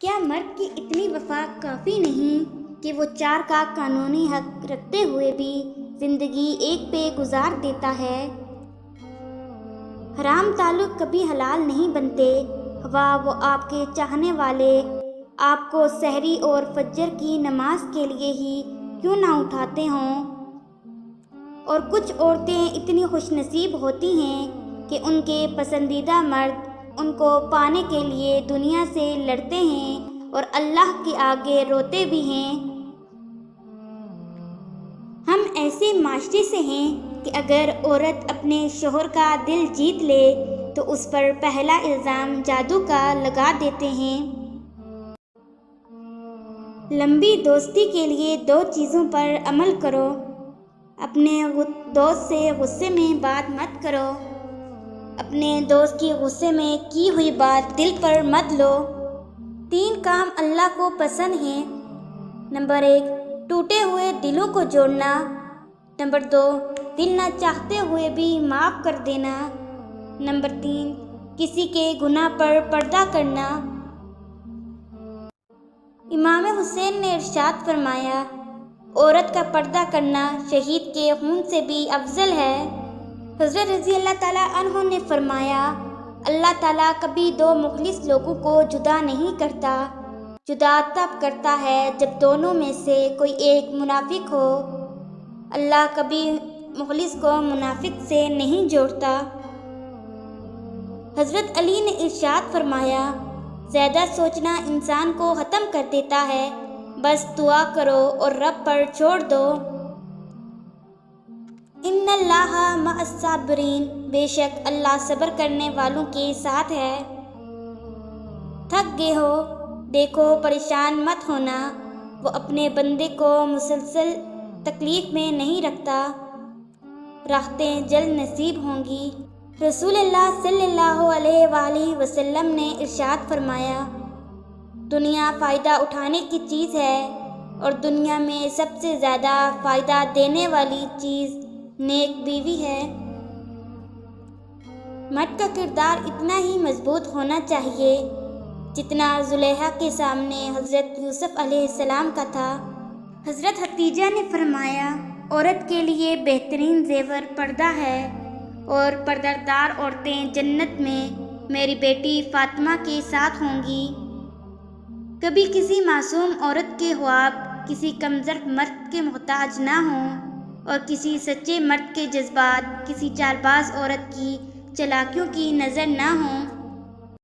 کیا مرد کی اتنی وفا کافی نہیں کہ وہ چار کا قانونی حق رکھتے ہوئے بھی زندگی ایک پہ گزار دیتا ہے؟ حرام تعلق کبھی حلال نہیں بنتے۔ ہوا وہ آپ کے چاہنے والے آپ کو سحری اور فجر کی نماز کے لیے ہی کیوں نہ اٹھاتے ہوں؟ اور کچھ عورتیں اتنی خوش نصیب ہوتی ہیں کہ ان کے پسندیدہ مرد ان کو پانے کے لیے دنیا سے لڑتے ہیں اور اللہ کے آگے روتے بھی ہیں۔ ہم ایسے معاشرے سے ہیں کہ اگر عورت اپنے شوہر کا دل جیت لے تو اس پر پہلا الزام جادو کا لگا دیتے ہیں۔ لمبی دوستی کے لیے 2 چیزوں پر عمل کرو۔ اپنے دوست سے غصے میں بات مت کرو۔ اپنے دوست کی غصے میں کی ہوئی بات دل پر مت لو۔ 3 کام اللہ کو پسند ہیں۔ نمبر 1، ٹوٹے ہوئے دلوں کو جوڑنا۔ نمبر 2، دل نہ چاہتے ہوئے بھی معاف کر دینا۔ نمبر 3، کسی کے گناہ پر پردہ کرنا۔ امام حسین نے ارشاد فرمایا، عورت کا پردہ کرنا شہید کے خون سے بھی افضل ہے۔ حضرت رضی اللہ تعالیٰ عنہ نے فرمایا، اللہ تعالیٰ کبھی 2 مخلص لوگوں کو جدا نہیں کرتا۔ جدا تب کرتا ہے جب دونوں میں سے کوئی ایک منافق ہو۔ اللہ کبھی مخلص کو منافق سے نہیں جوڑتا۔ حضرت علی نے ارشاد فرمایا، زیادہ سوچنا انسان کو ختم کر دیتا ہے، بس دعا کرو اور رب پر چھوڑ دو۔ ان اللہ مع الصابرین، بے شک اللہ صبر کرنے والوں کے ساتھ ہے۔ تھک گئے ہو، دیکھو پریشان مت ہونا، وہ اپنے بندے کو مسلسل تکلیف میں نہیں رکھتا، راحتیں جلد نصیب ہوں گی۔ رسول اللہ صلی اللہ علیہ وآلہ وسلم نے ارشاد فرمایا، دنیا فائدہ اٹھانے کی چیز ہے اور دنیا میں سب سے زیادہ فائدہ دینے والی چیز نیک بیوی ہے۔ مرد کا کردار اتنا ہی مضبوط ہونا چاہیے جتنا زلیخا کے سامنے حضرت یوسف علیہ السلام کا تھا۔ حضرت خدیجہ نے فرمایا، عورت کے لیے بہترین زیور پردہ ہے اور پردہ دار عورتیں جنت میں میری بیٹی فاطمہ کے ساتھ ہوں گی۔ کبھی کسی معصوم عورت کے خواب کسی کمزور مرد کے محتاج نہ ہوں اور کسی سچے مرد کے جذبات کسی چالباز عورت کی چالاکیوں کی نظر نہ ہوں۔